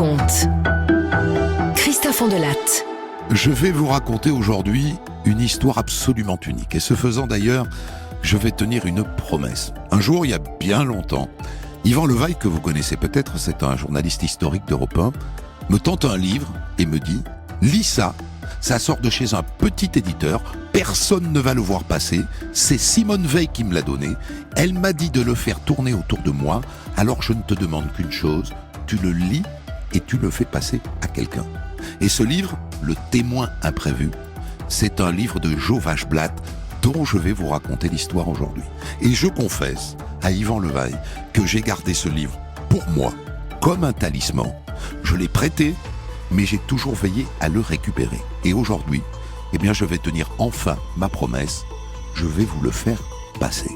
raconte. Christophe Ondelatte. Je vais vous raconter aujourd'hui une histoire absolument unique. Et ce faisant d'ailleurs, je vais tenir une promesse. Un jour, il y a bien longtemps, Yvan Levaille, que vous connaissez peut-être, c'est un journaliste historique d'Europe 1, me tente un livre et me dit « Lis ça, ça sort de chez un petit éditeur, personne ne va le voir passer, c'est Simone Veil qui me l'a donné, elle m'a dit de le faire tourner autour de moi, alors je ne te demande qu'une chose, tu le lis et tu le fais passer à quelqu'un. » Et ce livre, Le Témoin imprévu, c'est un livre de Jo Vacheblatt dont je vais vous raconter l'histoire aujourd'hui. Et je confesse à Yvan Levaille que j'ai gardé ce livre pour moi, comme un talisman. Je l'ai prêté, mais j'ai toujours veillé à le récupérer. Et aujourd'hui, je vais tenir enfin ma promesse. Je vais vous le faire passer.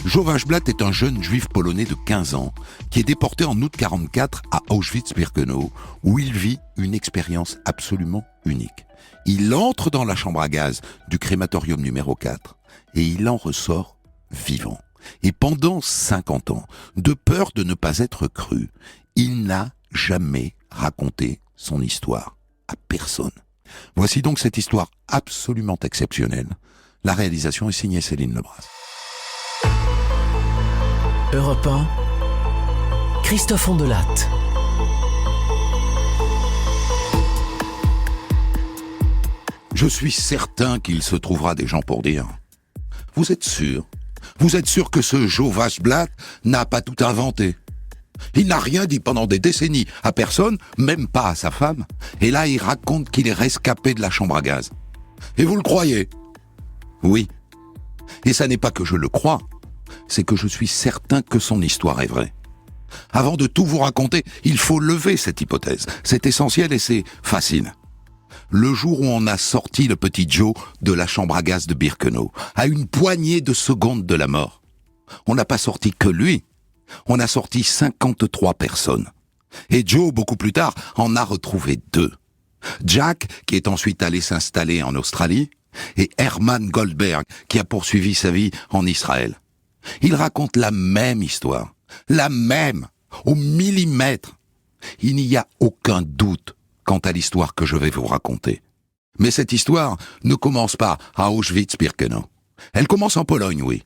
Jo Vacheblatt est un jeune juif polonais de 15 ans qui est déporté en août 1944 à Auschwitz-Birkenau, où il vit une expérience absolument unique. Il entre dans la chambre à gaz du crématorium numéro 4 et il en ressort vivant. Et pendant 50 ans, de peur de ne pas être cru, il n'a jamais raconté son histoire à personne. Voici donc cette histoire absolument exceptionnelle. La réalisation est signée Céline Lebras. Europe 1, Christophe Ondelatte. Je suis certain qu'il se trouvera des gens pour dire « Vous êtes sûr que ce Jo Vacheblatt n'a pas tout inventé ? Il n'a rien dit pendant des décennies à personne, même pas à sa femme. Et là, il raconte qu'il est rescapé de la chambre à gaz. Et vous le croyez ? Oui. Et ça n'est pas que je le crois, c'est que je suis certain que son histoire est vraie. Avant de tout vous raconter, il faut lever cette hypothèse. C'est essentiel et c'est facile. Le jour où on a sorti le petit Joe de la chambre à gaz de Birkenau, à une poignée de secondes de la mort, on n'a pas sorti que lui. On a sorti 53 personnes. Et Joe, beaucoup plus tard, en a retrouvé 2. Jack, qui est ensuite allé s'installer en Australie, et Herman Goldberg, qui a poursuivi sa vie en Israël. Ils racontent la même histoire. La même, au millimètre. Il n'y a aucun doute quant à l'histoire que je vais vous raconter. Mais cette histoire ne commence pas à Auschwitz-Birkenau. Elle commence en Pologne, oui,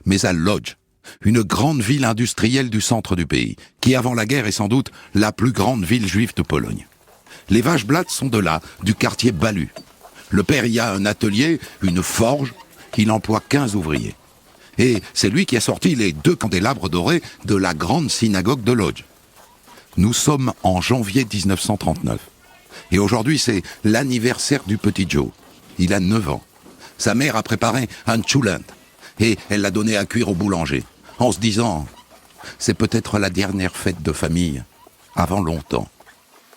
mais à Łódź, une grande ville industrielle du centre du pays, qui avant la guerre est sans doute la plus grande ville juive de Pologne. Les Vacheblatt sont de là, du quartier Balu. Le père y a un atelier, une forge, il emploie 15 ouvriers. Et c'est lui qui a sorti les 2 candélabres dorés de la grande synagogue de Łódź. Nous sommes en janvier 1939. Et aujourd'hui, c'est l'anniversaire du petit Joe. Il a 9 ans. Sa mère a préparé un tchoulent et elle l'a donné à cuire au boulanger, en se disant « c'est peut-être la dernière fête de famille avant longtemps ».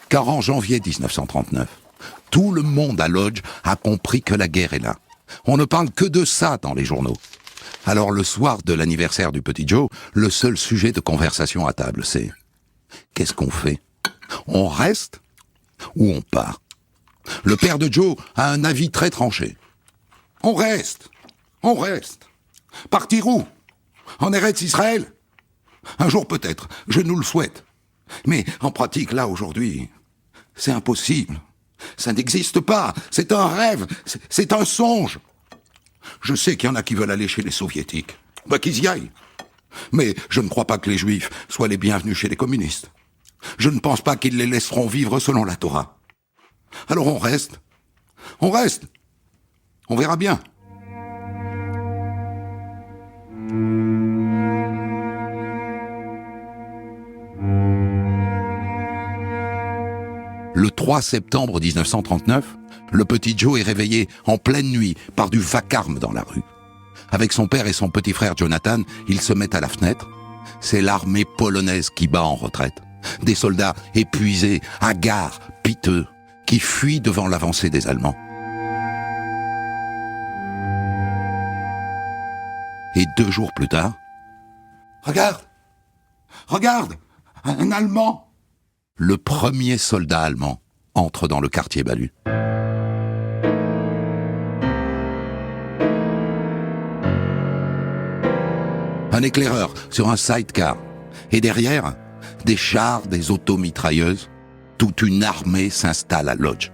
Car en janvier 1939, tout le monde à Łódź a compris que la guerre est là. On ne parle que de ça dans les journaux. Alors le soir de l'anniversaire du petit Joe, le seul sujet de conversation à table, c'est « qu'est-ce qu'on fait ? On reste ou on part ?» Le père de Joe a un avis très tranché. « On reste. Partir où ? En Eretz Israël ? Un jour peut-être, je nous le souhaite. Mais en pratique, là, aujourd'hui, c'est impossible. Ça n'existe pas, c'est un rêve, c'est un songe. Je sais qu'il y en a qui veulent aller chez les soviétiques. Qu'ils y aillent. Mais je ne crois pas que les juifs soient les bienvenus chez les communistes. Je ne pense pas qu'ils les laisseront vivre selon la Torah. Alors on reste. On verra bien. Le 3 septembre 1939, le petit Joe est réveillé en pleine nuit par du vacarme dans la rue. Avec son père et son petit frère Jonathan, ils se mettent à la fenêtre. C'est l'armée polonaise qui bat en retraite. Des soldats épuisés, hagards, piteux, qui fuient devant l'avancée des Allemands. Et 2 jours plus tard, « Regarde, un Allemand !» Le premier soldat allemand entre dans le quartier Balu. Un éclaireur sur un sidecar. Et derrière, des chars, des automitrailleuses. toute une armée s'installe à Lodz.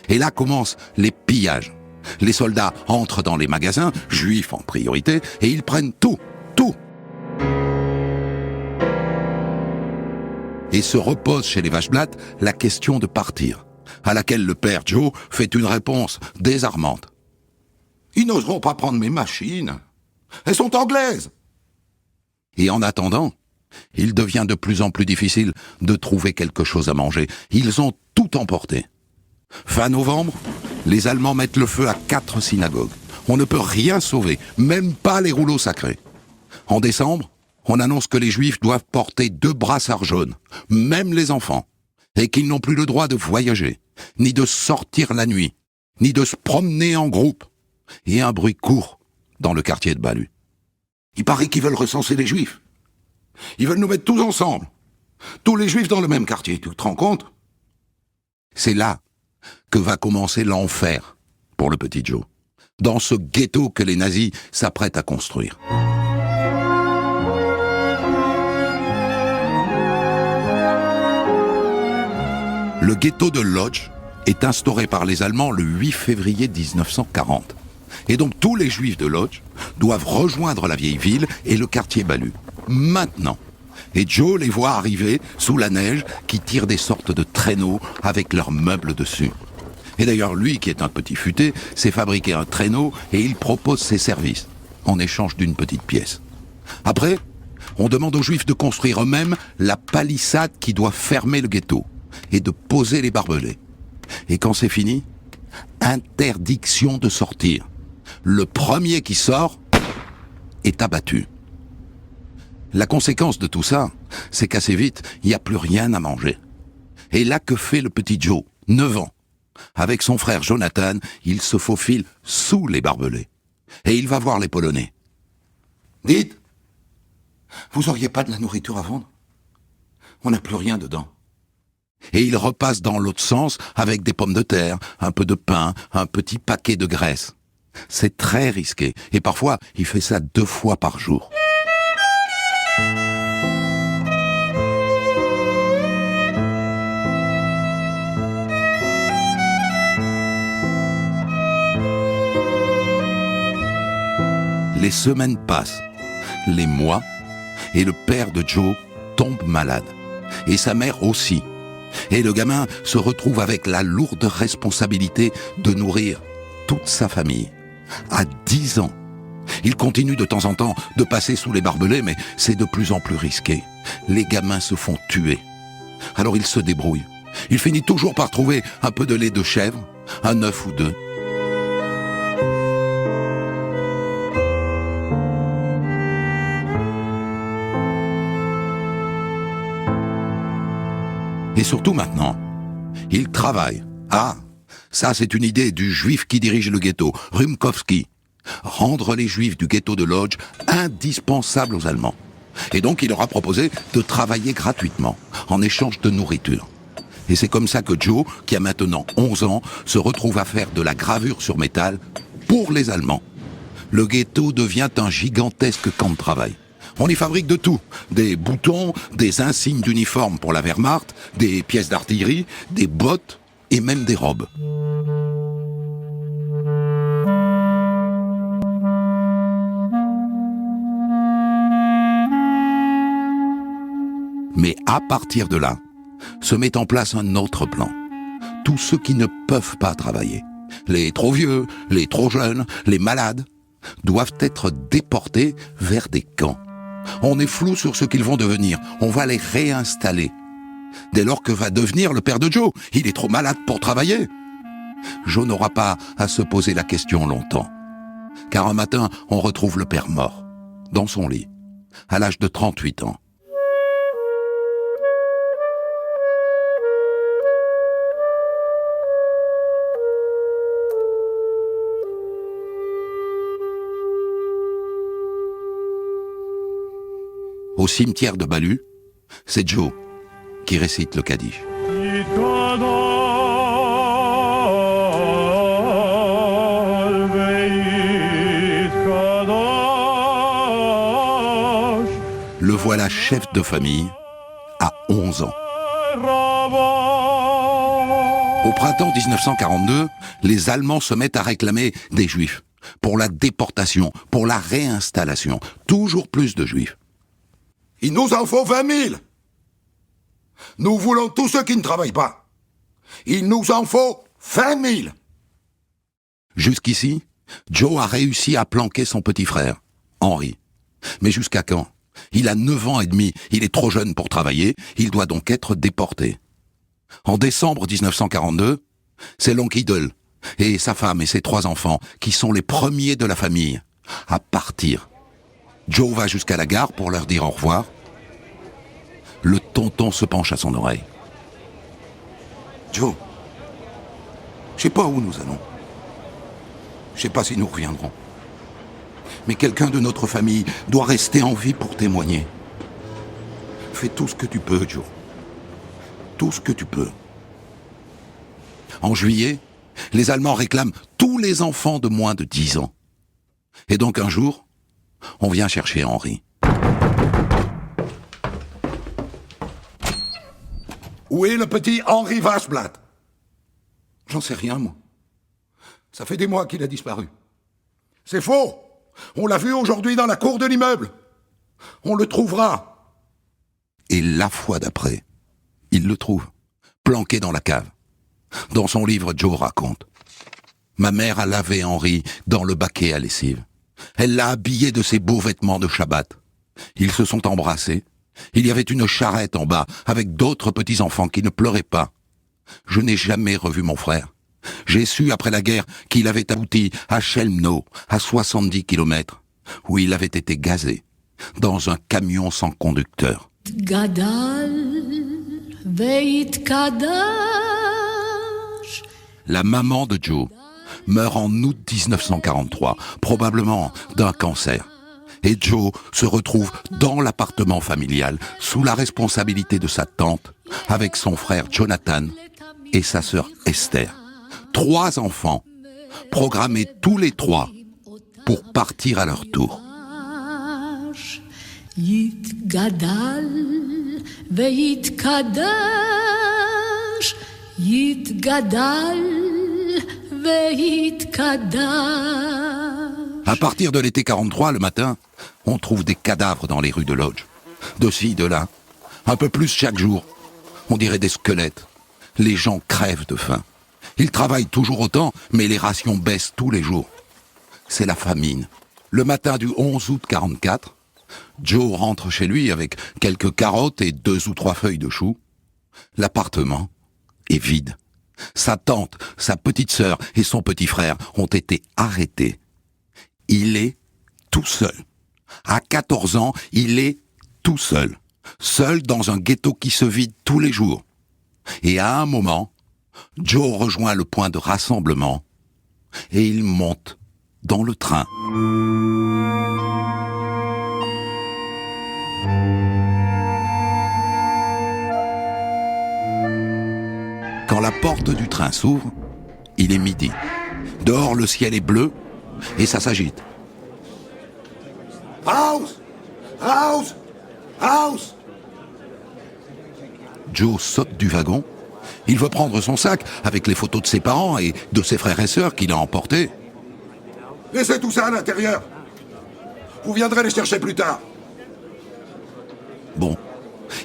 Et là commencent les pillages. Les soldats entrent dans les magasins, juifs en priorité, et ils prennent tout. Et se repose chez les Waschblatt la question de partir, à laquelle le père Joe fait une réponse désarmante. Ils n'oseront pas prendre mes machines. Elles sont anglaises. Et en attendant, il devient de plus en plus difficile de trouver quelque chose à manger. Ils ont tout emporté. Fin novembre, les Allemands mettent le feu à 4 synagogues. On ne peut rien sauver, même pas les rouleaux sacrés. En décembre, on annonce que les Juifs doivent porter 2 brassards jaunes, même les enfants, et qu'ils n'ont plus le droit de voyager, ni de sortir la nuit, ni de se promener en groupe. Et un bruit court dans le quartier de Bahlu. Il paraît qu'ils veulent recenser les Juifs. Ils veulent nous mettre tous ensemble. Tous les Juifs dans le même quartier, tu te rends compte ? C'est là que va commencer l'enfer pour le petit Joe, dans ce ghetto que les nazis s'apprêtent à construire. Le ghetto de Lodz est instauré par les Allemands le 8 février 1940. Et donc tous les Juifs de Lodz doivent rejoindre la vieille ville et le quartier Bahlu. Maintenant. Et Joe les voit arriver sous la neige qui tire des sortes de traîneaux avec leurs meubles dessus. Et d'ailleurs, lui, qui est un petit futé, s'est fabriqué un traîneau et il propose ses services, en échange d'une petite pièce. Après, on demande aux Juifs de construire eux-mêmes la palissade qui doit fermer le ghetto et de poser les barbelés. Et quand c'est fini, interdiction de sortir. Le premier qui sort est abattu. La conséquence de tout ça, c'est qu'assez vite, il n'y a plus rien à manger. Et là, que fait le petit Joe, 9 ans ? Avec son frère Jonathan, il se faufile sous les barbelés. Et il va voir les Polonais. « Dites, vous auriez pas de la nourriture à vendre ? On n'a plus rien dedans. » Et il repasse dans l'autre sens avec des pommes de terre, un peu de pain, un petit paquet de graisse. C'est très risqué. Et parfois, il fait ça 2 fois par jour. Les semaines passent, les mois, et le père de Joe tombe malade. Et sa mère aussi. Et le gamin se retrouve avec la lourde responsabilité de nourrir toute sa famille. À 10 ans. Il continue de temps en temps de passer sous les barbelés, mais c'est de plus en plus risqué. Les gamins se font tuer. Alors il se débrouille. Il finit toujours par trouver un peu de lait de chèvre, un œuf ou 2. Et surtout maintenant, il travaille. Ah, ça c'est une idée du juif qui dirige le ghetto, Rumkowski. Rendre les juifs du ghetto de Lodz indispensables aux Allemands. Et donc il leur a proposé de travailler gratuitement, en échange de nourriture. Et c'est comme ça que Joe, qui a maintenant 11 ans, se retrouve à faire de la gravure sur métal pour les Allemands. Le ghetto devient un gigantesque camp de travail. On y fabrique de tout. Des boutons, des insignes d'uniforme pour la Wehrmacht, des pièces d'artillerie, des bottes et même des robes. Mais à partir de là, se met en place un autre plan. Tous ceux qui ne peuvent pas travailler, les trop vieux, les trop jeunes, les malades, doivent être déportés vers des camps. On est flou sur ce qu'ils vont devenir. On va les réinstaller. Dès lors, que va devenir le père de Joe ? Il est trop malade pour travailler. Joe n'aura pas à se poser la question longtemps. Car un matin, on retrouve le père mort, dans son lit, à l'âge de 38 ans. Au cimetière de Bahlu, c'est Joe qui récite le Kaddish. Le voilà chef de famille à 11 ans. printemps 1942, les Allemands se mettent à réclamer des Juifs pour la déportation, pour la réinstallation. Toujours plus de Juifs. Il nous en faut 20 000. Nous voulons tous ceux qui ne travaillent pas. Il nous en faut 20 000. Jusqu'ici, Joe a réussi à planquer son petit frère, Henry. Mais jusqu'à quand? Il a 9 ans et demi, il est trop jeune pour travailler, il doit donc être déporté. En décembre 1942, c'est l'oncle Idle et sa femme et ses 3 enfants qui sont les premiers de la famille à partir. Joe va jusqu'à la gare pour leur dire au revoir. Le tonton se penche à son oreille. Joe, je sais pas où nous allons. Je sais pas si nous reviendrons. Mais quelqu'un de notre famille doit rester en vie pour témoigner. Fais tout ce que tu peux, Joe. Tout ce que tu peux. En juillet, les Allemands réclament tous les enfants de moins de 10 ans. Et donc un jour, on vient chercher Henry. Où est le petit Henry Waschblatt? J'en sais rien, moi. Ça fait des mois qu'il a disparu. C'est faux! On l'a vu aujourd'hui dans la cour de l'immeuble. On le trouvera. Et la fois d'après, il le trouve, planqué dans la cave. Dans son livre, Joe raconte. Ma mère a lavé Henry dans le baquet à lessive. Elle l'a habillé de ses beaux vêtements de Shabbat. Ils se sont embrassés. Il y avait une charrette en bas, avec d'autres petits-enfants qui ne pleuraient pas. Je n'ai jamais revu mon frère. J'ai su après la guerre qu'il avait abouti à Chelmno, à 70 kilomètres, où il avait été gazé, dans un camion sans conducteur. La maman de Joe meurt en août 1943, probablement d'un cancer. Et Joe se retrouve dans l'appartement familial, sous la responsabilité de sa tante, avec son frère Jonathan et sa sœur Esther. 3 enfants, programmés tous les 3 pour partir à leur tour. À partir de l'été 43, le matin, on trouve des cadavres dans les rues de Lodz. De ci, de là. Un peu plus chaque jour. On dirait des squelettes. Les gens crèvent de faim. Ils travaillent toujours autant, mais les rations baissent tous les jours. C'est la famine. Le matin du 11 août 44, Joe rentre chez lui avec quelques carottes et 2 ou 3 feuilles de choux. L'appartement est vide. Sa tante, sa petite sœur et son petit frère ont été arrêtés. Il est tout seul. À 14 ans, il est tout seul. Seul dans un ghetto qui se vide tous les jours. Et à un moment, Joe rejoint le point de rassemblement et il monte dans le train. Quand la porte du train s'ouvre, il est midi. Dehors, le ciel est bleu et ça s'agite. Raus! Raus! Raus! Joe saute du wagon. Il veut prendre son sac avec les photos de ses parents et de ses frères et sœurs qu'il a emportés. Laissez tout ça à l'intérieur. Vous viendrez les chercher plus tard. Bon.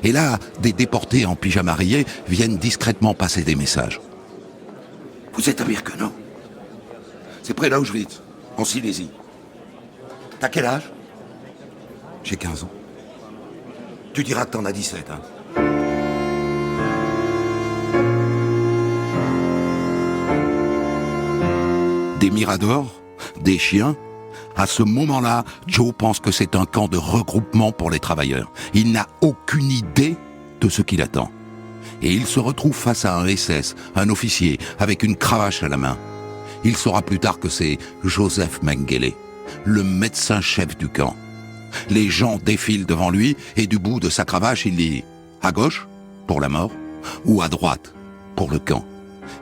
Et là, des déportés en pyjama rayé viennent discrètement passer des messages. Vous êtes à Birkenau. C'est près d'Auschwitz, en Silésie. T'as quel âge? J'ai 15 ans. Tu diras que t'en as 17, hein. Des miradors, des chiens. À ce moment-là, Joe pense que c'est un camp de regroupement pour les travailleurs. Il n'a aucune idée de ce qui l'attend. Et il se retrouve face à un SS, un officier, avec une cravache à la main. Il saura plus tard que c'est Joseph Mengele, le médecin-chef du camp. Les gens défilent devant lui et du bout de sa cravache, il dit « à gauche, pour la mort, ou à droite, pour le camp ».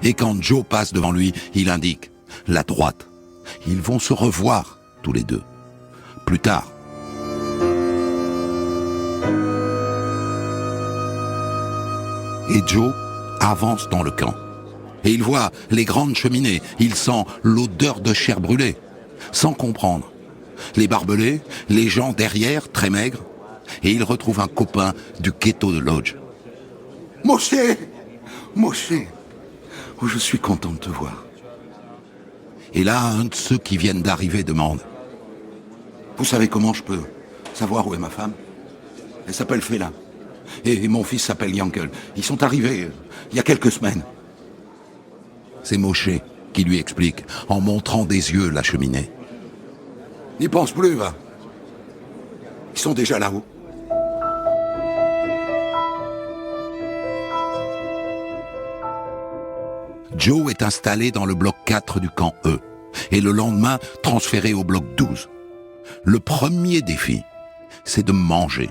Et quand Joe passe devant lui, il indique la droite. Ils vont se revoir, tous les deux, plus tard. Et Joe avance dans le camp. Et il voit les grandes cheminées, il sent l'odeur de chair brûlée, sans comprendre. Les barbelés, les gens derrière, très maigres, et il retrouve un copain du ghetto de Lodz. Moshe, Moshe, oh, je suis content de te voir. Et là, un de ceux qui viennent d'arriver demande. Vous savez comment je peux savoir où est ma femme? Elle s'appelle Fela. Et mon fils s'appelle Yankel. Ils sont arrivés il y a quelques semaines. C'est Moshe qui lui explique, en montrant des yeux la cheminée. N'y pense plus, va. Ils sont déjà là-haut. Joe est installé dans le bloc 4 du camp E, et le lendemain transféré au bloc 12. Le premier défi, c'est de manger.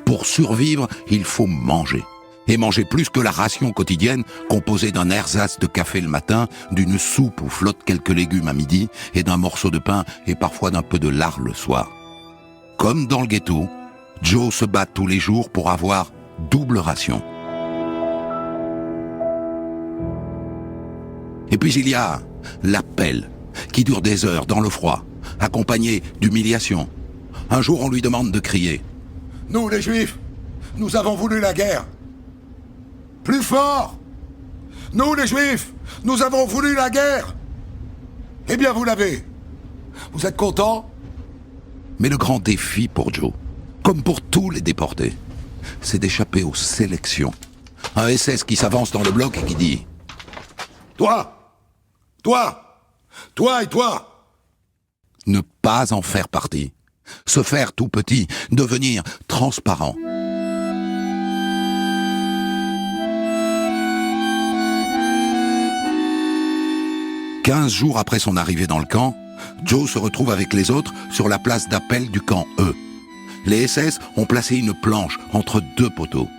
Pour survivre, il faut manger. Et manger plus que la ration quotidienne, composée d'un ersatz de café le matin, d'une soupe où flottent quelques légumes à midi, et d'un morceau de pain et parfois d'un peu de lard le soir. Comme dans le ghetto, Joe se bat tous les jours pour avoir double ration. Et puis il y a l'appel, qui dure des heures dans le froid, accompagné d'humiliation. Un jour, on lui demande de crier. « Nous, les Juifs, nous avons voulu la guerre. Plus fort! Nous, les Juifs, nous avons voulu la guerre. Eh bien, vous l'avez. Vous êtes contents? » Mais le grand défi pour Joe, comme pour tous les déportés, c'est d'échapper aux sélections. Un SS qui s'avance dans le bloc et qui dit « Toi! Toi! Toi et toi !» Ne pas en faire partie. Se faire tout petit, devenir transparent. « 15 jours après son arrivée dans le camp, Joe se retrouve avec les autres sur la place d'appel du camp E. Les SS ont placé une planche entre deux poteaux.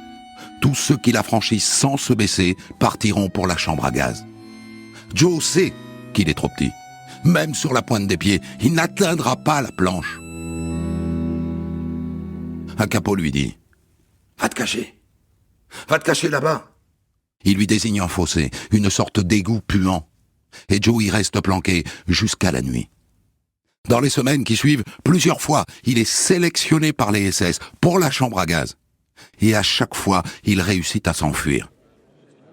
Tous ceux qui la franchissent sans se baisser partiront pour la chambre à gaz. Joe sait qu'il est trop petit. Même sur la pointe des pieds, il n'atteindra pas la planche. Un capot lui dit « Va te cacher. Va te cacher là-bas. » Il lui désigne un fossé, une sorte d'égout puant. Et Joe y reste planqué jusqu'à la nuit. Dans les semaines qui suivent, plusieurs fois, il est sélectionné par les SS pour la chambre à gaz. Et à chaque fois, il réussit à s'enfuir.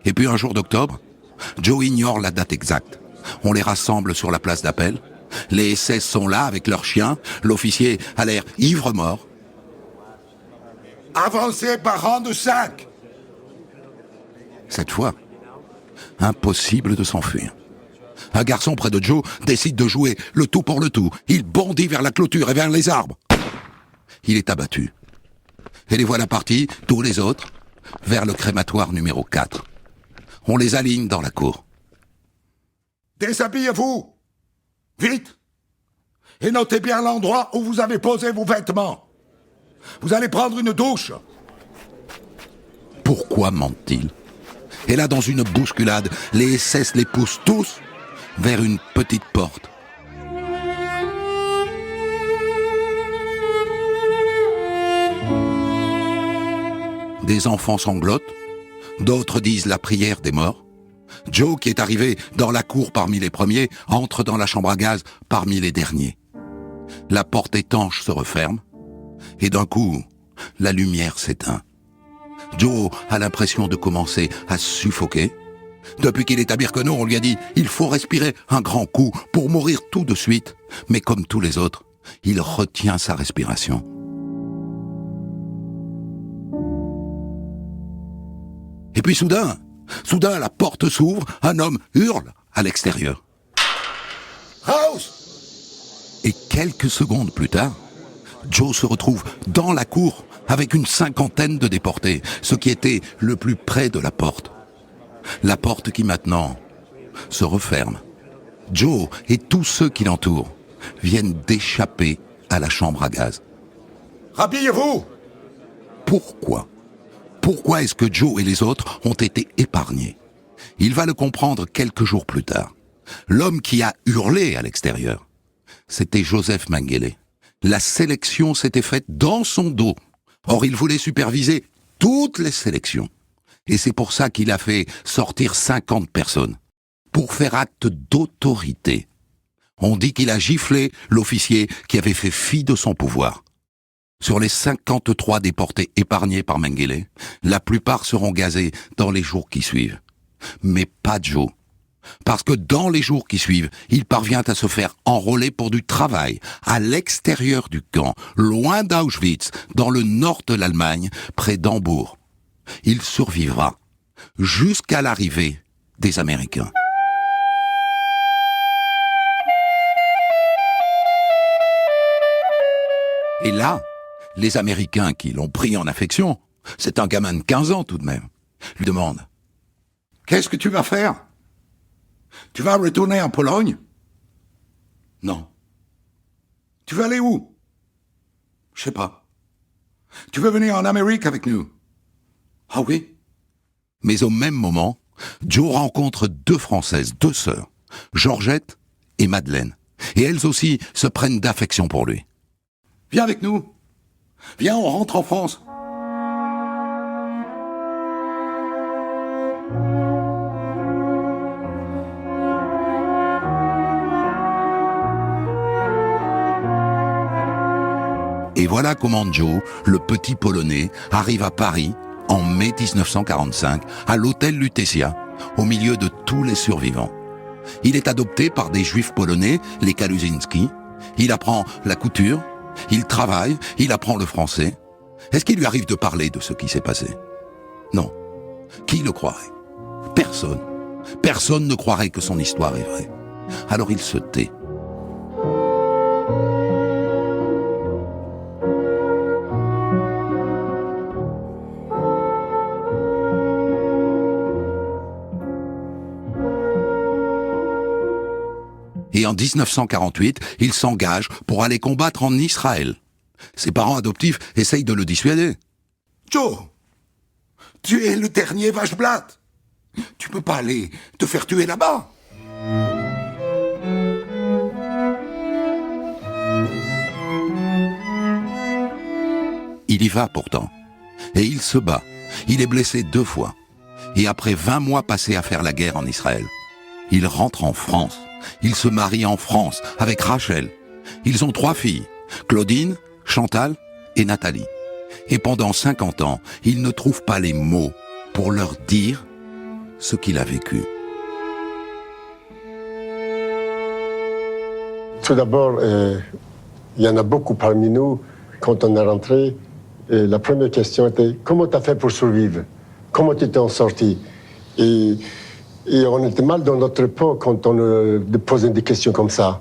Et puis un jour d'octobre, Joe ignore la date exacte. On les rassemble sur la place d'appel. Les SS sont là avec leurs chiens. L'officier a l'air ivre-mort. « Avancez par rang de 5 !» Cette fois, impossible de s'enfuir. Un garçon près de Joe décide de jouer le tout pour le tout. Il bondit vers la clôture et vers les arbres. Il est abattu. Et les voilà partis, tous les autres, vers le crématoire numéro 4. On les aligne dans la cour. « Déshabillez-vous! Vite! Et notez bien l'endroit où vous avez posé vos vêtements. Vous allez prendre une douche. » Pourquoi mentent-ils? Et là, dans une bousculade, les SS les poussent tous vers une petite porte. Des enfants sanglotent, d'autres disent la prière des morts. Joe, qui est arrivé dans la cour parmi les premiers, entre dans la chambre à gaz parmi les derniers. La porte étanche se referme, et d'un coup, la lumière s'éteint. Joe a l'impression de commencer à suffoquer. Depuis qu'il est à Birkenau, on lui a dit « il faut respirer un grand coup pour mourir tout de suite ». Mais comme tous les autres, il retient sa respiration. Et puis soudain, la porte s'ouvre, un homme hurle à l'extérieur. « House !» Et quelques secondes plus tard, Joe se retrouve dans la cour avec une 50aine de déportés, ce qui était le plus près de la porte. La porte qui maintenant se referme. Joe et tous ceux qui l'entourent viennent d'échapper à la chambre à gaz. « Rhabillez-vous !» Pourquoi ? Pourquoi est-ce que Joe et les autres ont été épargnés? Il va le comprendre quelques jours plus tard. L'homme qui a hurlé à l'extérieur, c'était Joseph Mengele. La sélection s'était faite dans son dos. Or, il voulait superviser toutes les sélections. Et c'est pour ça qu'il a fait sortir 50 personnes. pour faire acte d'autorité. On dit qu'il a giflé l'officier qui avait fait fi de son pouvoir. Sur les 53 déportés épargnés par Mengele, la plupart seront gazés dans les jours qui suivent. Mais pas Joe. Parce que dans les jours qui suivent, il parvient à se faire enrôler pour du travail, à l'extérieur du camp, loin d'Auschwitz, dans le nord de l'Allemagne, près d'Hambourg. Il survivra jusqu'à l'arrivée des Américains. Et là, les Américains qui l'ont pris en affection, c'est un gamin de 15 ans tout de même, lui demandent « Qu'est-ce que tu vas faire ? Tu vas retourner en Pologne ? Non. Tu vas aller où ? Je sais pas. Tu veux venir en Amérique avec nous ? Ah oui ? Mais au même moment, Joe rencontre 2 Françaises, 2 sœurs, Georgette et Madeleine, et elles aussi se prennent d'affection pour lui. Viens avec nous. Viens, on rentre en France. Et voilà comment Joe, le petit Polonais, arrive à Paris en mai 1945, à l'hôtel Lutetia, au milieu de tous les survivants. Il est adopté par des juifs polonais, les Kaluzinski. Il apprend la couture, il travaille, il apprend le français. Est-ce qu'il lui arrive de parler de ce qui s'est passé ? Non. Qui le croirait ? Personne. Personne ne croirait que son histoire est vraie. Alors il se tait. Et en 1948, il s'engage pour aller combattre en Israël. Ses parents adoptifs essayent de le dissuader. « Joe, tu es le dernier Waschblatt. Tu peux pas aller te faire tuer là-bas. » Il y va pourtant. Et il se bat. Il est blessé 2 fois. Et après 20 mois passés à faire la guerre en Israël, il rentre en France. Il se marie en France avec Rachel. Ils ont 3 filles, Claudine, Chantal et Nathalie. Et pendant 50 ans, il ne trouve pas les mots pour leur dire ce qu'il a vécu. Tout d'abord, il y en a beaucoup parmi nous, quand on est rentré, la première question était « Comment tu as fait pour survivre ? Comment tu t'es en sorti ?» Et on était mal dans notre peau quand on posait des questions comme ça.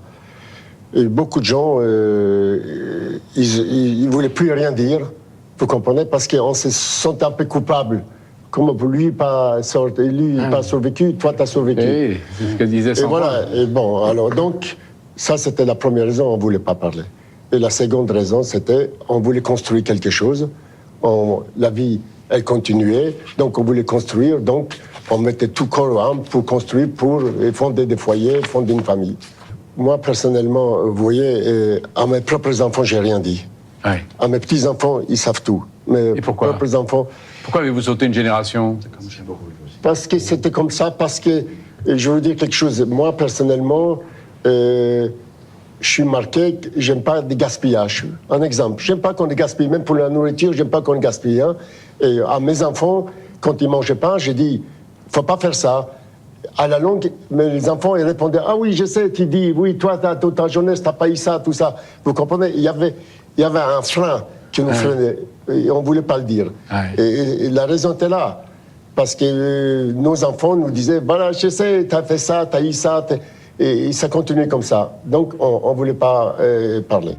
Et beaucoup de gens, ils ne voulaient plus rien dire, vous comprenez, parce qu'on se sentait un peu coupable. Comment lui pas survécu, toi tu as survécu. Oui, c'est ce que disait son Et voilà, et bon, alors donc, ça c'était la première raison, on ne voulait pas parler. Et la seconde raison, c'était, on voulait construire quelque chose, la vie, elle continuait, donc on voulait construire, donc on mettait tout corps et âme pour construire, pour fonder des foyers, fonder une famille. Moi, personnellement, vous voyez, à mes propres enfants, j'ai rien dit. Ouais. À mes petits-enfants, ils savent tout. Mes Et pourquoi ? propres enfants... Pourquoi avez-vous sauté une génération ? Parce que c'était comme ça, parce que, je veux vous dire quelque chose, moi, personnellement, je suis marqué, j'aime pas de gaspillage. Un exemple, j'aime pas qu'on gaspille, même pour la nourriture, j'aime pas qu'on gaspille. Hein. Et à mes enfants, quand ils mangeaient pas, j'ai dit, faut pas faire ça. À la longue, mais les enfants, ils répondaient, ah oui, je sais, tu dis, oui, toi, toute ta jeunesse, t'as pas eu ça, tout ça. Vous comprenez, il y avait un frein qui nous freinait, et on voulait pas le dire. Et la raison était là. Parce que nos enfants nous disaient, voilà, je sais, t'as fait ça, t'as eu ça, et ça continuait comme ça. Donc, on voulait pas parler.